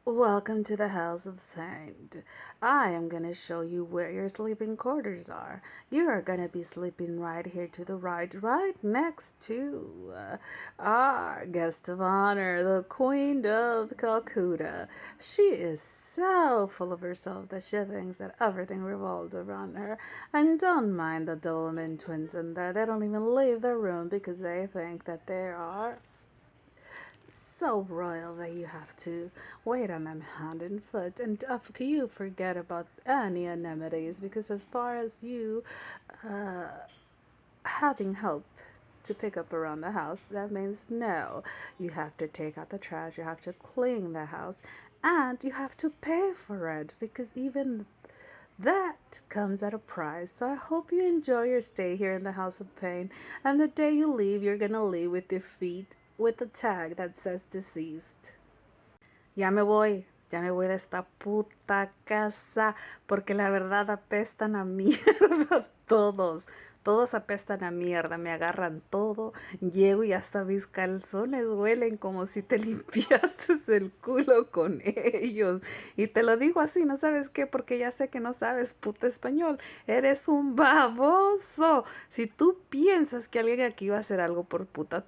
Welcome to the House of Pain. I am gonna show you where your sleeping quarters are. You are gonna be sleeping right here to the right next to our guest of honor, the Queen of Calcutta. She is so full of herself that she thinks that everything revolves around her. And don't mind the Dolman twins in there. They don't even leave the room because they think that they are so royal that you have to wait on them hand and foot, and you forget about any amenities because as far as you uh, having help to pick up around the house, that means no, you have to take out the trash, you have to clean the house, and you have to pay for it because even that comes at a price. So I hope you enjoy your stay here in the House of Pain. And the day you leave, you're gonna leave with your feet with a tag that says deceased. Ya me voy de esta puta casa porque la verdad apestan a mierda todos. Todos apestan a mierda, me agarran todo, llego y hasta mis calzones huelen como si te limpiaste el culo con ellos. Y te lo digo así, ¿no sabes qué? Porque ya sé que no sabes puta español. Eres un baboso. Si tú piensas que alguien aquí va a hacer algo por puta,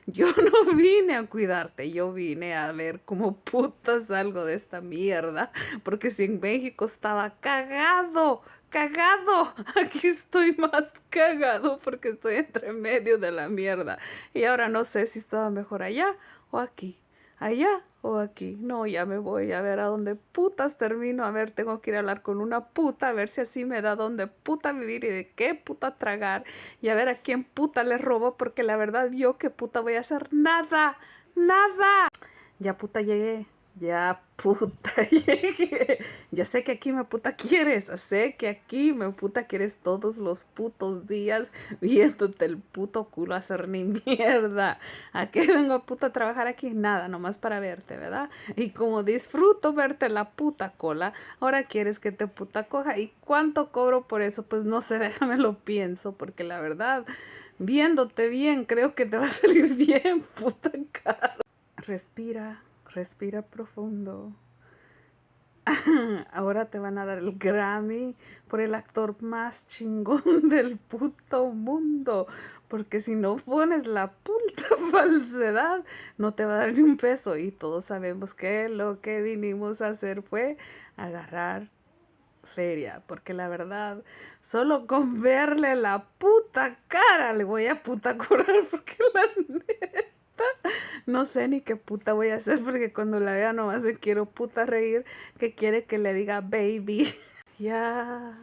yo no vine a cuidarte, yo vine a ver cómo puta salgo de esta mierda. Porque si en México estaba cagado, cagado. Aquí estoy más cagado porque estoy entre medio de la mierda. Y ahora no sé si estaba mejor allá o aquí. Allá o aquí. No, ya me voy a ver a dónde putas termino. A ver, tengo que ir a hablar con una puta. A ver si así me da dónde puta vivir y de qué puta tragar. Y a ver a quién puta le robo. Porque la verdad yo qué puta voy a hacer. Nada. Nada. Ya puta llegué. Ya puta llegué. Ya sé que aquí me puta quieres. Sé que aquí me puta quieres todos los putos días viéndote el puto culo hacer ni mierda. ¿A qué vengo a puta a trabajar aquí? Nada, nomás para verte, ¿verdad? Y como disfruto verte la puta cola, ahora quieres que te puta coja. ¿Y cuánto cobro por eso? Pues no sé, déjame lo pienso, porque la verdad, viéndote bien, creo que te va a salir bien, puta cara. Respira, respira profundo. Ahora te van a dar el Grammy por el actor más chingón del puto mundo. Porque si no pones la puta falsedad, no te va a dar ni un peso. Y todos sabemos que lo que vinimos a hacer fue agarrar feria. Porque la verdad, solo con verle la puta cara le voy a puta curar. Porque la neta, no sé ni qué puta voy a hacer porque cuando la vea nomás me quiero puta reír que quiere que le diga baby. Ya.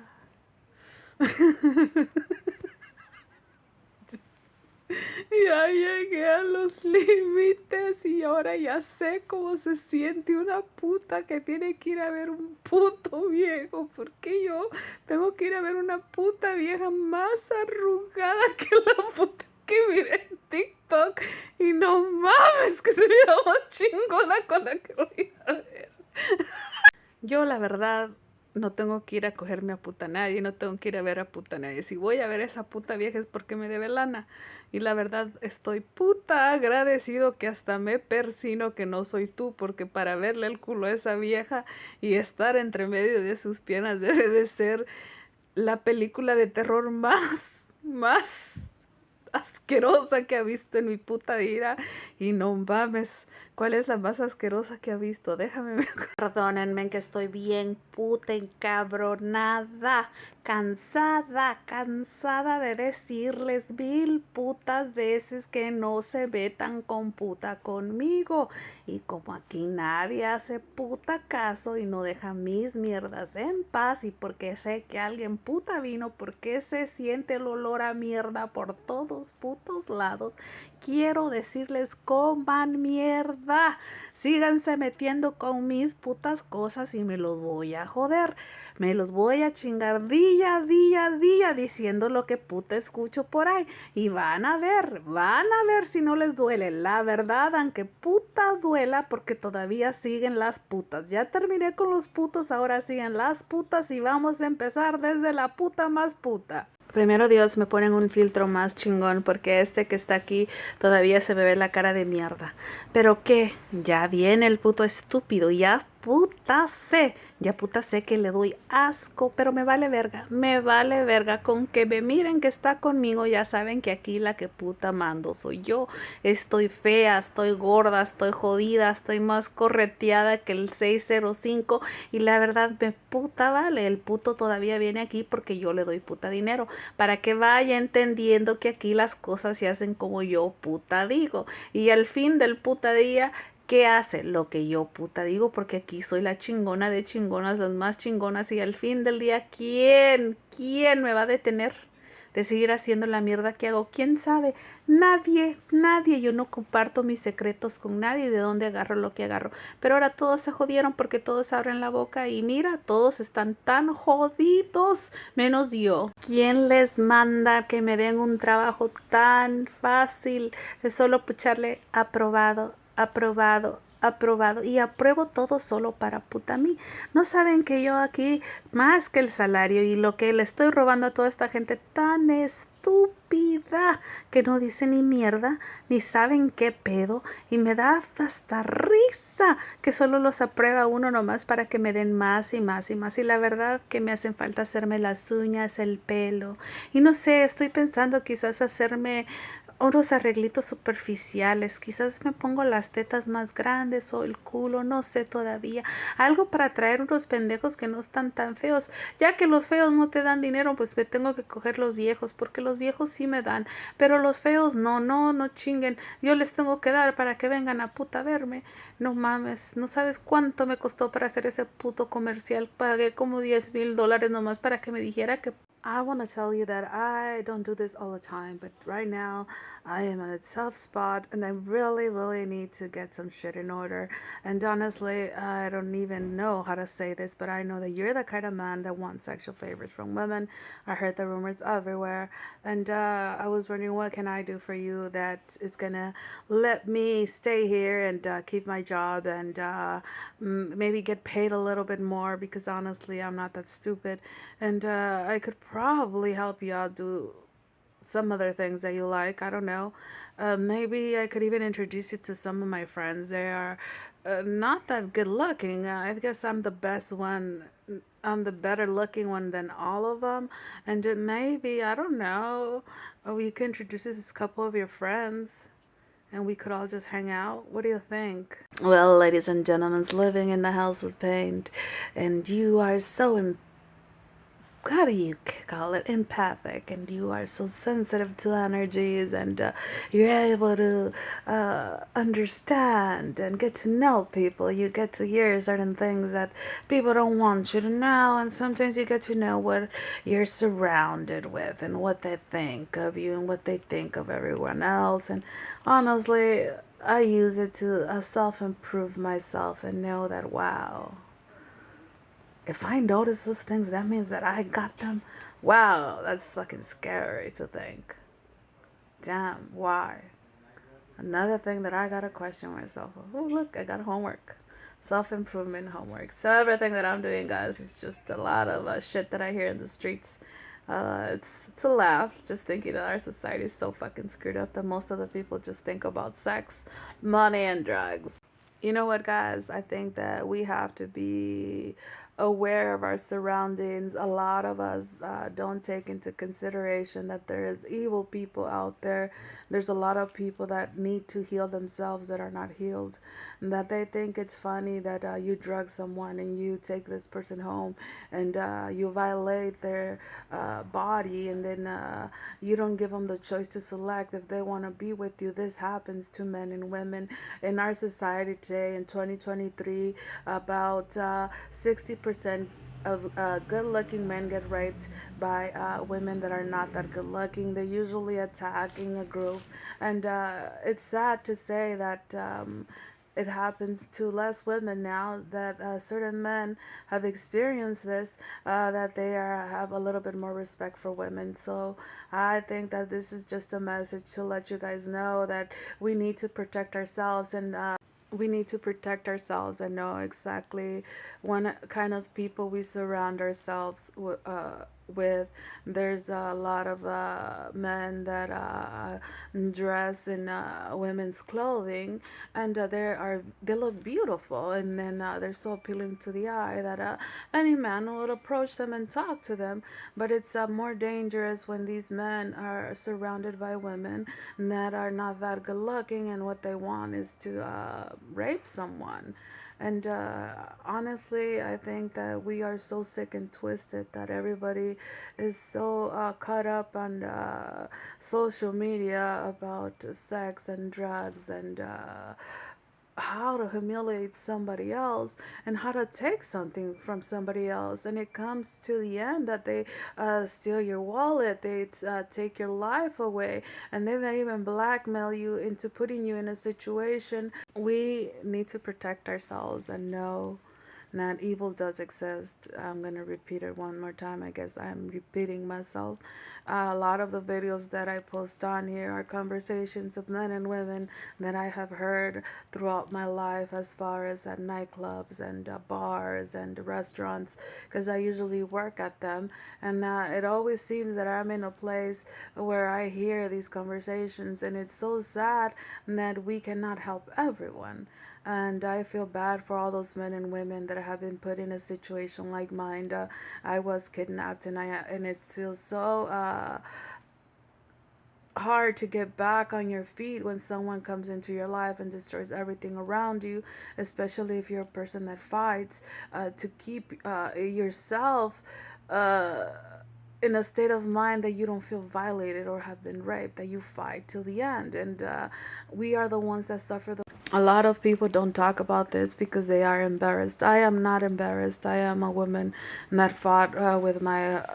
Ya llegué a los límites y ahora ya sé cómo se siente una puta que tiene que ir a ver un puto viejo. Porque yo tengo que ir a ver una puta vieja más arrugada que la puta que miré en TikTok. Y no mames, que se mira más chingona con la que voy a ver. Yo, la verdad, no tengo que ir a cogerme a puta nadie, no tengo que ir a ver a puta nadie. Si voy a ver a esa puta vieja es porque me debe lana. Y la verdad, estoy puta agradecido que hasta me persino que no soy tú, porque para verle el culo a esa vieja y estar entre medio de sus piernas debe de ser la película de terror más asquerosa que ha visto en mi puta vida. Y no mames, ¿cuál es la más asquerosa que ha visto? Déjame ver. Perdónenme que estoy bien puta encabronada, cansada de decirles mil putas veces que no se metan con puta conmigo. Y como aquí nadie hace puta caso y no deja mis mierdas en paz, y porque sé que alguien puta vino, porque se siente el olor a mierda por todos putos lados, quiero decirles: coman mierda, síganse metiendo con mis putas cosas y me los voy a joder. Me los voy a chingar día diciendo lo que puta escucho por ahí. Y van a ver si no les duele. La verdad, aunque puta duela, porque todavía siguen las putas. Ya terminé con los putos, ahora siguen las putas y vamos a empezar desde la puta más puta. Primero Dios me ponen un filtro más chingón porque este que está aquí todavía se me ve la cara de mierda. Pero qué, ya viene el puto estúpido, ya ya puta sé que le doy asco, pero me vale verga con que me miren que está conmigo, ya saben que aquí la que puta mando soy yo. Estoy fea, estoy gorda, estoy jodida, estoy más correteada que el 605 y la verdad me puta vale, el puto todavía viene aquí porque yo le doy puta dinero, para que vaya entendiendo que aquí las cosas se hacen como yo puta digo. Y al fin del puta día, ¿qué hace? Lo que yo puta digo, porque aquí soy la chingona de chingonas, las más chingonas. Y al fin del día, ¿quién me va a detener de seguir haciendo la mierda que hago? ¿Quién sabe? Nadie. Yo no comparto mis secretos con nadie de dónde agarro lo que agarro. Pero ahora todos se jodieron porque todos abren la boca y mira, todos están tan jodidos, menos yo. ¿Quién les manda que me den un trabajo tan fácil de solo pucharle aprobado, aprobado, aprobado y apruebo todo solo para puta mí? No saben que yo aquí más que el salario y lo que le estoy robando a toda esta gente tan estúpida que no dice ni mierda ni saben qué pedo y me da hasta risa que solo los aprueba uno nomás para que me den más y más y más, y la verdad que me hacen falta hacerme las uñas, el pelo y no sé, estoy pensando quizás hacerme unos arreglitos superficiales, quizás me pongo las tetas más grandes o el culo, no sé todavía, algo para traer unos pendejos que no están tan feos, ya que los feos no te dan dinero, pues me tengo que coger los viejos, porque los viejos sí me dan, pero los feos no chinguen, yo les tengo que dar para que vengan a puta verme. No mames, no sabes cuánto me costó para hacer ese puto comercial, pagué como $10,000 nomás para que me dijera que I want to tell you that I don't do this all the time, but right now I am in a tough spot and I really need to get some shit in order. And honestly, I don't even know how to say this, but I know that you're the kind of man that wants sexual favors from women. I heard the rumors everywhere, and I was wondering what can I do for you that is gonna let me stay here and keep my job and maybe get paid a little bit more, because honestly, I'm not that stupid, and I could probably help you out do some other things that you like. I don't know. Maybe I could even introduce you to some of my friends. They are not that good looking. I guess I'm the best one. I'm the better looking one than all of them. And maybe, I don't know, you could introduce us to a couple of your friends and we could all just hang out. What do you think? Well, ladies and gentlemen, living in the house of pain, and you are so how do you call it, empathic, and you are so sensitive to energies, and you're able to understand and get to know people. You get to hear certain things that people don't want you to know, and sometimes you get to know what you're surrounded with and what they think of you and what they think of everyone else. And honestly, I use it to self-improve myself and know that, wow, if I notice those things, that means that I got them. Wow, that's fucking scary to think. Damn, why? Another thing that I gotta question myself. Oh, look, I got homework. Self-improvement homework. So everything that I'm doing, guys, is just a lot of shit that I hear in the streets. It's a laugh just thinking that our society is so fucking screwed up that most of the people just think about sex, money, and drugs. You know what, guys? I think that we have to be aware of our surroundings. A lot of us don't take into consideration that there is evil people out there. There's a lot of people that need to heal themselves that are not healed, and that they think it's funny that you drug someone and you take this person home and you violate their body, and then you don't give them the choice to select if they want to be with you. This happens to men and women in our society today in 2023. About 60% of good-looking men get raped by women that are not that good-looking. They usually attack in a group, and it's sad to say that it happens to less women now, that certain men have experienced this, that they have a little bit more respect for women. So I think that this is just a message to let you guys know that we need to protect ourselves, and we need to protect ourselves and know exactly what kind of people we surround ourselves with. There's a lot of men that dress in women's clothing, and they look beautiful, and then they're so appealing to the eye that any man would approach them and talk to them. But it's more dangerous when these men are surrounded by women that are not that good looking, and what they want is to rape someone. And honestly, I think that we are so sick and twisted that everybody is so caught up on social media about sex and drugs and how to humiliate somebody else and how to take something from somebody else. And it comes to the end that they steal your wallet, they take your life away, and then they even blackmail you into putting you in a situation. We need to protect ourselves and know that evil does exist. I'm going to repeat it one more time. I guess I'm repeating myself. A lot of the videos that I post on here are conversations of men and women that I have heard throughout my life, as far as at nightclubs and bars and restaurants, because I usually work at them. And it always seems that I'm in a place where I hear these conversations, and it's so sad that we cannot help everyone. And I feel bad for all those men and women that have been put in a situation like mine. I was kidnapped, and it feels so hard to get back on your feet when someone comes into your life and destroys everything around you, especially if you're a person that fights to keep yourself in a state of mind that you don't feel violated or have been raped, that you fight till the end. And we are the ones that suffer the. A lot of people don't talk about this because they are embarrassed. I am not embarrassed. I am a woman that fought with my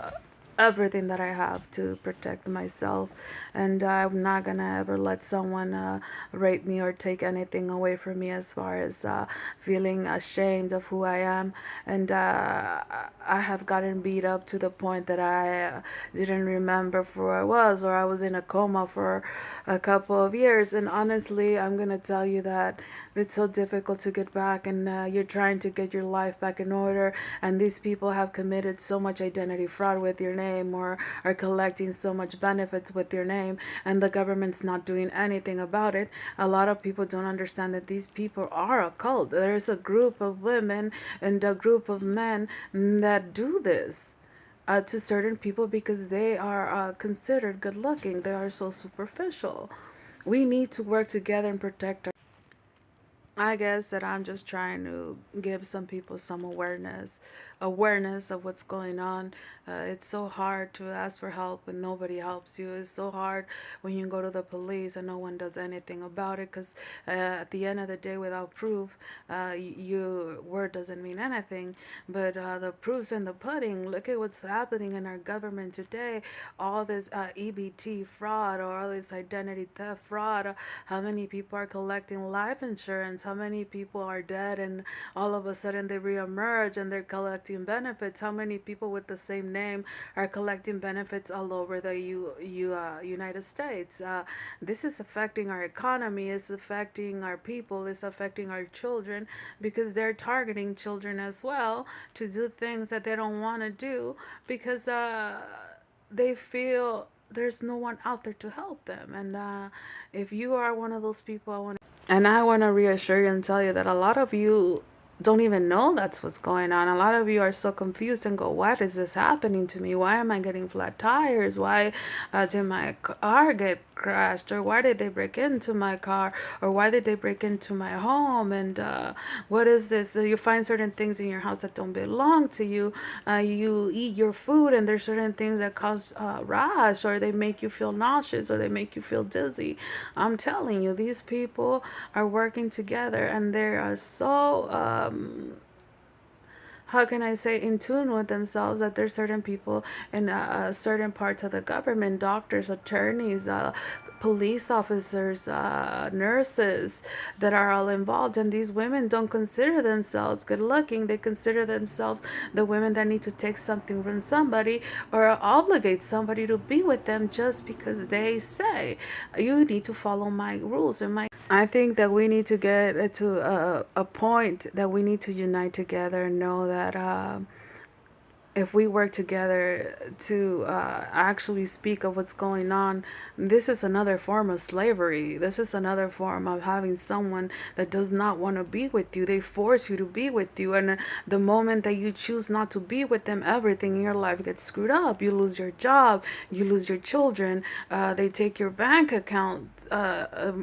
everything that I have to protect myself, and I'm not gonna ever let someone rape me or take anything away from me, as far as feeling ashamed of who I am. And I have gotten beat up to the point that I didn't remember for where I was, or I was in a coma for a couple of years. And honestly, I'm gonna tell you that it's so difficult to get back, and you're trying to get your life back in order, and these people have committed so much identity fraud with your name, or are collecting so much benefits with your name, and the government's not doing anything about it. A lot of people don't understand that these people are a cult. There's a group of women and a group of men that do this to certain people because they are considered good looking. They are so superficial. We need to work together and protect our. I guess that I'm just trying to give some people some awareness of what's going on. It's so hard to ask for help when nobody helps you. It's so hard when you go to the police and no one does anything about it, because at the end of the day, without proof, your word doesn't mean anything. But the proof's in the pudding. Look at what's happening in our government today. All this EBT fraud, or all this identity theft fraud. How many people are collecting life insurance? How many people are dead and all of a sudden they reemerge and they're collecting benefits? How many people with the same name are collecting benefits all over the United States? This is affecting our economy, it's affecting our people, it's affecting our children, because they're targeting children as well to do things that they don't want to do, because they feel there's no one out there to help them. And if you are one of those people, I want to reassure you and tell you that a lot of you don't even know that's what's going on. A lot of you are so confused and go, what is this happening to me? Why am I getting flat tires? Why did my car get crashed? Or why did they break into my car? Or why did they break into my home? And what is this? You find certain things in your house that don't belong to you. You eat your food and there's certain things that cause rash, or they make you feel nauseous, or they make you feel dizzy. I'm telling you, these people are working together, and they are so how can I say, in tune with themselves, that there's certain people in certain parts of the government, doctors, attorneys, police officers, nurses, that are all involved. And these women don't consider themselves good looking. They consider themselves the women that need to take something from somebody or obligate somebody to be with them, just because they say, you need to follow my rules and my. I think that we need to get to a point that we need to unite together and know that if we work together to actually speak of what's going on, this is another form of slavery. This is another form of having someone that does not want to be with you. They force you to be with you. And the moment that you choose not to be with them, everything in your life gets screwed up. You lose your job. You lose your children. They take your bank account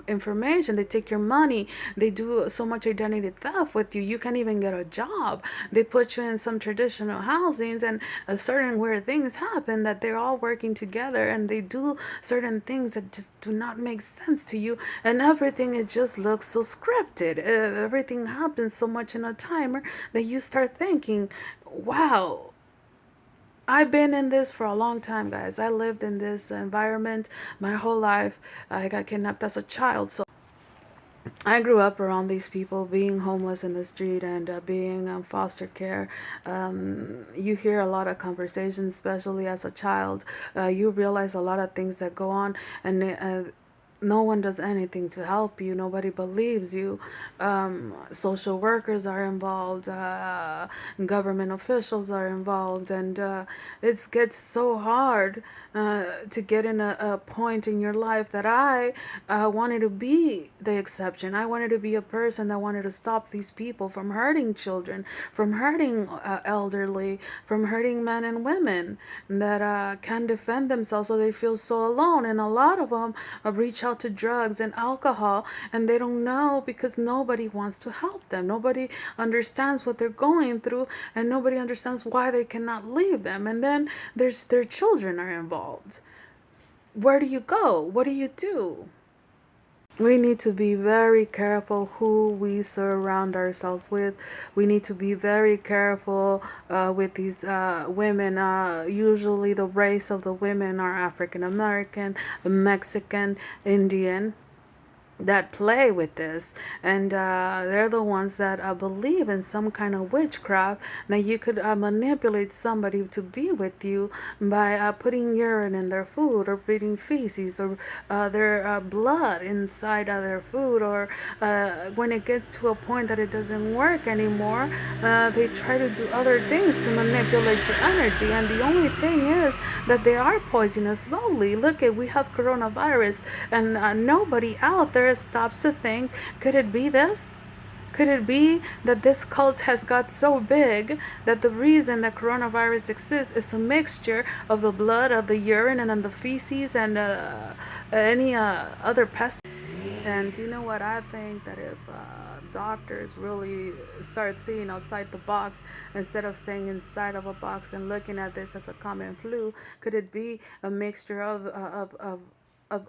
information. They take your money. They do so much identity theft with you. You can't even get a job. They put you in some traditional housings, and certain weird things happen that they're all working together, and they do certain things that just do not make sense to you, and everything, it just looks so scripted. Everything happens so much in a timer that you start thinking, wow, I've been in this for a long time, guys. I lived in this environment my whole life. I got kidnapped as a child, so I grew up around these people, being homeless in the street and being foster care. You hear a lot of conversations, especially as a child. You realize a lot of things that go on, and no one does anything to help you. Nobody believes you. Social workers are involved. Government officials are involved. And it gets so hard to get in a point in your life that I wanted to be the exception. I wanted to be a person that wanted to stop these people from hurting children, from hurting elderly, from hurting men and women that can defend themselves, so they feel so alone. And a lot of them reach out to drugs and alcohol, and they don't know because nobody wants to help them. Nobody understands what they're going through, and nobody understands why they cannot leave them. And then their children are involved. Where do you go? What do you do? We need to be very careful who we surround ourselves with. We need to be very careful with these women. Usually the race of the women are African American, Mexican, Indian, that play with this, and they're the ones that believe in some kind of witchcraft, that you could manipulate somebody to be with you by putting urine in their food, or putting feces, or their blood inside of their food, or when it gets to a point that it doesn't work anymore, they try to do other things to manipulate your energy. And the only thing is that they are poisonous slowly. Look at, we have coronavirus, and nobody out there stops to think, could it be this? Could it be that this cult has got so big that the reason that coronavirus exists is a mixture of the blood, of the urine, and then the feces, and any other pest? And you know what? I think that if doctors really start seeing outside the box instead of staying inside of a box and looking at this as a common flu, could it be a mixture of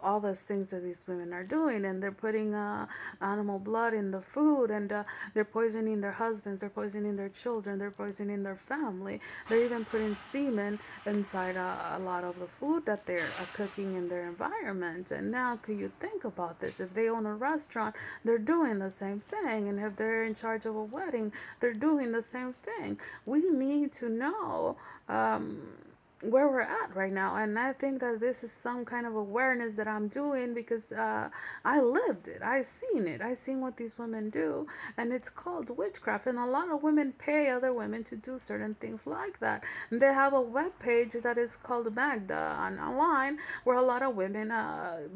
all those things that these women are doing? And they're putting animal blood in the food, and they're poisoning their husbands, they're poisoning their children, they're poisoning their family. They're even putting semen inside a lot of the food that they're cooking in their environment. And now, could you think about this? If they own a restaurant, they're doing the same thing. And if they're in charge of a wedding, they're doing the same thing. We need to know where we're at right now. And I think that this is some kind of awareness that I'm doing, because I lived it, I seen what these women do, and it's called witchcraft. And a lot of women pay other women to do certain things like that. And they have a web page that is called Magda online, where a lot of women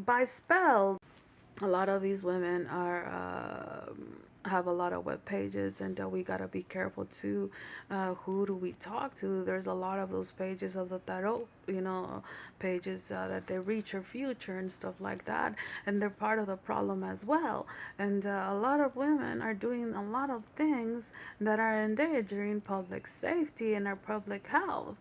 buy spells. A lot of these women are have a lot of web pages, and we gotta be careful too. Who do we talk to? There's a lot of those pages of the tarot, pages that they reach your future and stuff like that, and they're part of the problem as well. And a lot of women are doing a lot of things that are endangering public safety and our public health.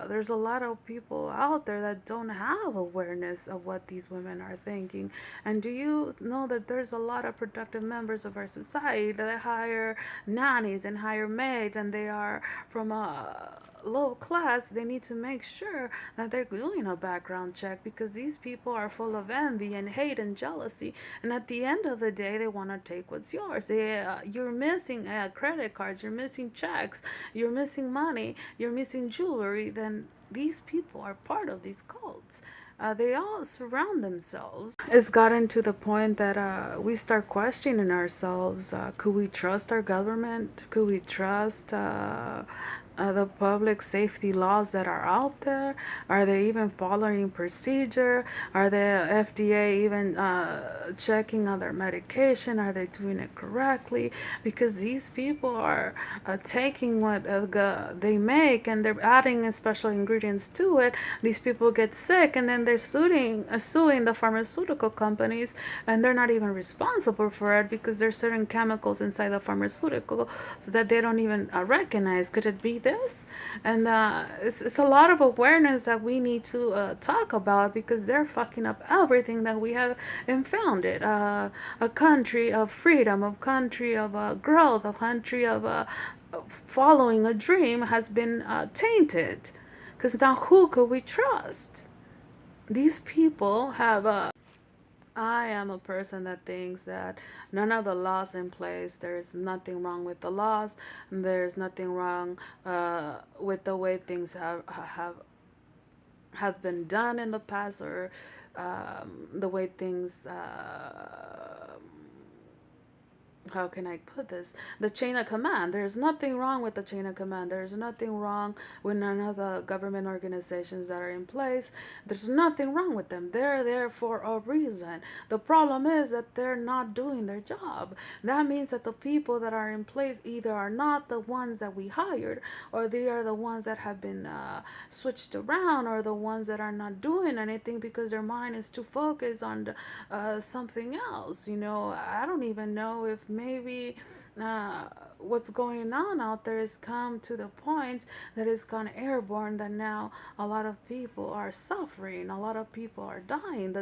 There's a lot of people out there that don't have awareness of what these women are thinking. And do you know that there's a lot of productive members of our society that hire nannies and hire maids, and they are from a low class? They need to make sure that they're doing a background check, because these people are full of envy and hate and jealousy, and at the end of the day they want to take what's yours. You're missing credit cards, you're missing checks, you're missing money, you're missing jewelry. Then these people are part of these cults. They all surround themselves. It's gotten to the point that we start questioning ourselves. Could we trust our government? Could we trust the public safety laws that are out there? Are they even following procedure? Are the FDA even checking on their medication? Are they doing it correctly? Because these people are taking what they make and they're adding special ingredients to it. These people get sick and then they're suing the pharmaceutical companies, and they're not even responsible for it because there's certain chemicals inside the pharmaceutical so that they don't even recognize. Could it be this? And it's a lot of awareness that we need to talk about, because they're fucking up everything that we have and founded. A country of freedom, a country of growth, a country of following a dream has been tainted. Because now who could we trust? These people have I am a person that thinks that none of the laws in place, there's nothing wrong with the laws, and there's nothing wrong with the way things have been done in the past, or the way things how can I put this? The chain of command. There's nothing wrong with the chain of command. There's nothing wrong with none of the government organizations that are in place. There's nothing wrong with them. They're there for a reason. The problem is that they're not doing their job. That means that the people that are in place either are not the ones that we hired, or they are the ones that have been switched around, or the ones that are not doing anything because their mind is too focused on something else. I don't even know if maybe what's going on out there has come to the point that it's gone airborne, that now a lot of people are suffering, a lot of people are dying.